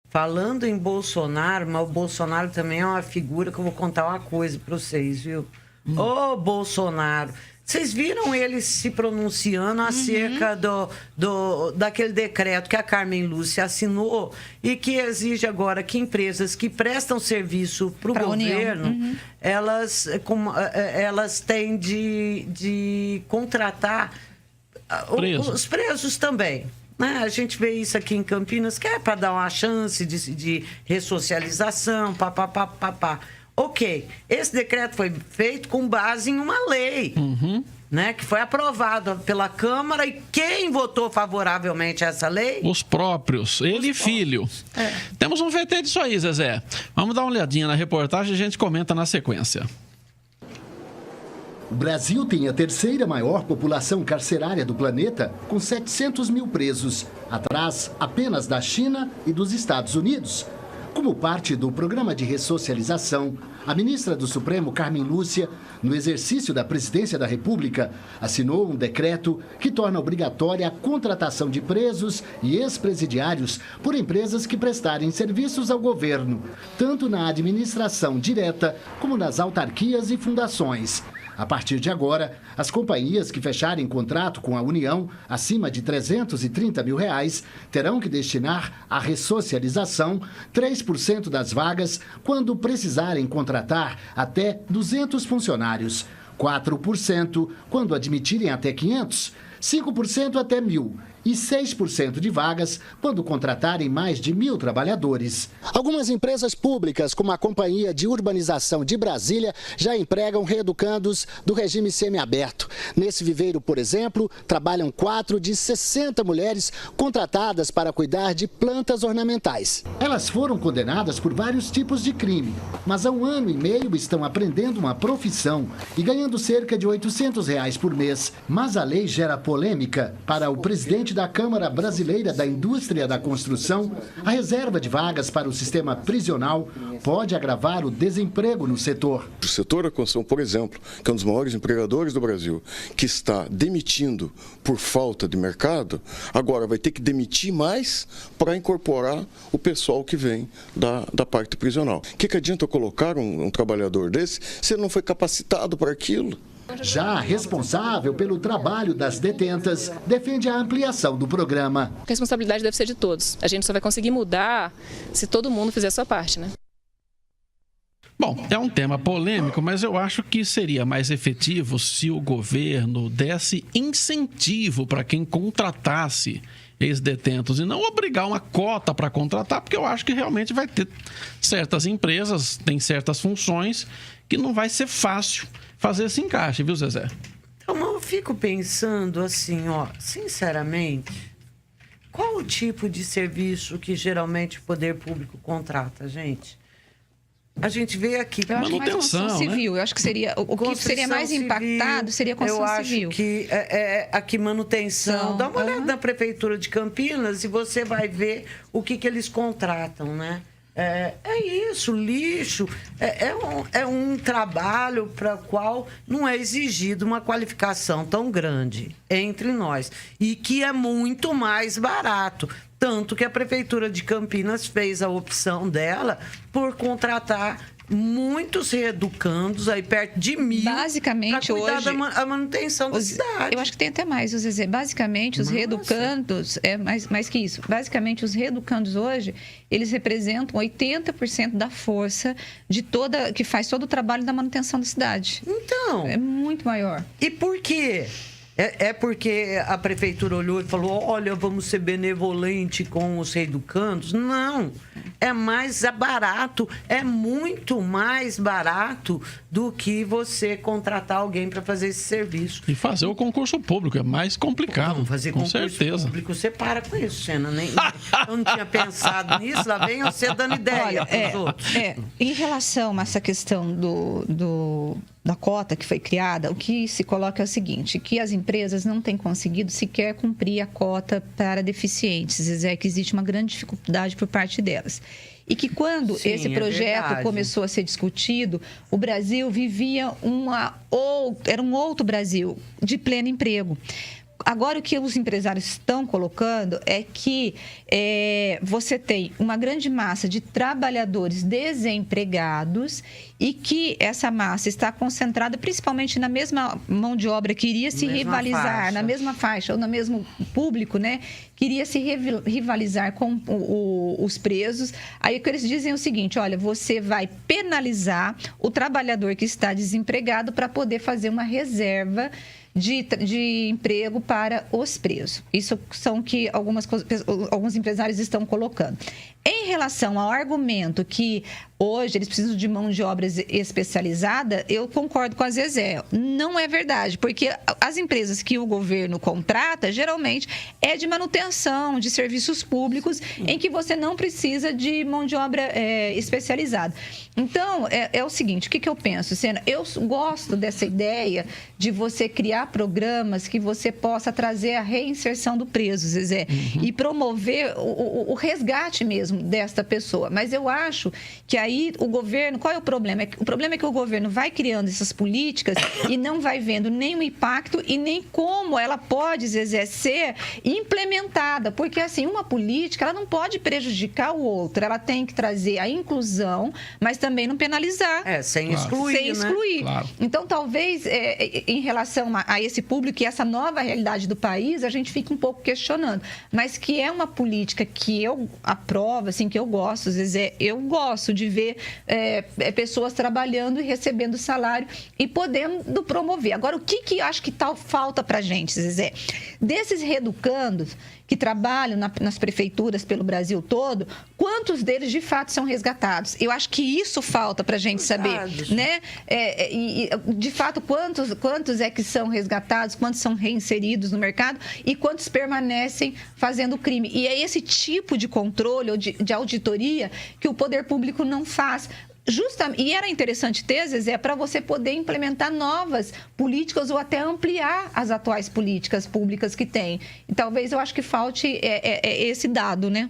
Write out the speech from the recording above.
falando em Bolsonaro, mas o Bolsonaro também é uma figura que eu vou contar uma coisa para vocês, viu? Ô, Bolsonaro, vocês viram ele se pronunciando acerca daquele decreto que a Carmen Lúcia assinou e que exige agora que empresas que prestam serviço para o governo, elas têm de contratar os presos também. Né? A gente vê isso aqui em Campinas, que é para dar uma chance de ressocialização, papapá. Ok, esse decreto foi feito com base em uma lei, né, que foi aprovada pela Câmara, e quem votou favoravelmente a essa lei? Os próprios, ele e filho. Temos um VT disso aí, Zezé. Vamos dar uma olhadinha na reportagem e a gente comenta na sequência. O Brasil tem a terceira maior população carcerária do planeta, com 700 mil presos, atrás apenas da China e dos Estados Unidos. Como parte do programa de ressocialização, a ministra do Supremo, Carmen Lúcia, no exercício da presidência da República, assinou um decreto que torna obrigatória a contratação de presos e ex-presidiários por empresas que prestarem serviços ao governo, tanto na administração direta como nas autarquias e fundações. A partir de agora, as companhias que fecharem contrato com a União acima de R$330 mil terão que destinar à ressocialização 3% das vagas quando precisarem contratar até 200 funcionários, 4% quando admitirem até 500, 5% até 1.000 e 6% de vagas quando contratarem mais de 1.000 trabalhadores. Algumas empresas públicas, como a Companhia de Urbanização de Brasília, já empregam reeducandos do regime semiaberto. Nesse viveiro, por exemplo, trabalham 4 de 60 mulheres contratadas para cuidar de plantas ornamentais. Elas foram condenadas por vários tipos de crime, mas há 1 ano e meio estão aprendendo uma profissão e ganhando cerca de R$800 por mês. Mas a lei gera polêmica. Para o presidente da Câmara Brasileira da Indústria da Construção, a reserva de vagas para o sistema prisional pode agravar o desemprego no setor. O setor da construção, por exemplo, que é um dos maiores empregadores do Brasil, que está demitindo por falta de mercado, agora vai ter que demitir mais para incorporar o pessoal que vem da parte prisional. O que adianta colocar um trabalhador desse se ele não foi capacitado para aquilo? Já a responsável pelo trabalho das detentas defende a ampliação do programa. A responsabilidade deve ser de todos. A gente só vai conseguir mudar se todo mundo fizer a sua parte, né? Bom, é um tema polêmico, mas eu acho que seria mais efetivo se o governo desse incentivo para quem contratasse ex-detentos e não obrigar uma cota para contratar, porque eu acho que realmente vai ter certas empresas, tem certas funções que não vai ser fácil fazer esse encaixe, viu, Zezé? Então, eu fico pensando assim, sinceramente, qual o tipo de serviço que geralmente o poder público contrata, gente? A gente vê aqui... Eu acho que mais construção civil. Eu acho que seria... O que seria mais impactado seria a construção civil. Eu acho que aqui manutenção. Dá uma olhada na Prefeitura de Campinas e você vai ver o que eles contratam, né? É isso, lixo. É um trabalho para o qual não é exigido uma qualificação tão grande entre nós. E que é muito mais barato. Tanto que a Prefeitura de Campinas fez a opção dela por contratar muitos reeducandos, aí perto de 1.000, basicamente, para cuidar hoje, da manutenção da cidade. Eu acho que tem até mais, Zezé. Basicamente, os reeducandos, mais que isso, basicamente, os reeducandos hoje, eles representam 80% da força que faz todo o trabalho da manutenção da cidade. Então... É muito maior. E por quê? É porque a prefeitura olhou e falou, olha, vamos ser benevolente com os reeducandos? Não, é mais barato, é muito mais barato do que você contratar alguém para fazer esse serviço. E fazer o concurso público é mais complicado, não, fazer com concurso certeza. Público, você para com isso, Xena. Eu não tinha pensado nisso, lá vem você dando ideia para os outros. Em relação a essa questão da cota que foi criada, o que se coloca é o seguinte, que as empresas não têm conseguido sequer cumprir a cota para deficientes, que existe uma grande dificuldade por parte delas. E que quando esse projeto começou a ser discutido, o Brasil vivia era um outro Brasil de pleno emprego. Agora, o que os empresários estão colocando é que você tem uma grande massa de trabalhadores desempregados e que essa massa está concentrada principalmente na mesma mão de obra que iria se rivalizar, na mesma faixa, ou no mesmo público, né? Queria se rivalizar com os presos. Aí o que eles dizem é o seguinte: olha, você vai penalizar o trabalhador que está desempregado para poder fazer uma reserva de emprego para os presos. Isso são que alguns empresários estão colocando. Em relação ao argumento que hoje eles precisam de mão de obra especializada, eu concordo com a Zezé. Não é verdade, porque as empresas que o governo contrata, geralmente, é de manutenção, de serviços públicos, em que você não precisa de mão de obra especializada. Então, é o seguinte, o que eu penso, Sena? Eu gosto dessa ideia de você criar programas que você possa trazer a reinserção do preso, Zezé, e promover o resgate mesmo desta pessoa. Mas eu acho que aí o governo, qual é o problema? O problema é que o governo vai criando essas políticas e não vai vendo nem o impacto e nem como ela pode, Zezé, ser implementada. Porque, assim, uma política, ela não pode prejudicar o outro. Ela tem que trazer a inclusão, mas também não penalizar. Sem excluir, Sem excluir. Né? Claro. Então, talvez, em relação a esse público e essa nova realidade do país, a gente fica um pouco questionando. Mas que é uma política que eu aprovo, assim, que eu gosto, Zezé, eu gosto de ver pessoas trabalhando e recebendo salário e podendo promover. Agora, o que acho que falta pra gente, Zezé? Desses reeducandos que trabalham nas prefeituras pelo Brasil todo, quantos deles de fato são resgatados? Eu acho que isso falta para a gente saber, né? De fato, quantos é que são resgatados, quantos são reinseridos no mercado e quantos permanecem fazendo crime? E é esse tipo de controle ou de auditoria que o poder público não faz. E era interessante ter, Zezé, para você poder implementar novas políticas ou até ampliar as atuais políticas públicas que tem. E talvez eu acho que falte esse dado, né?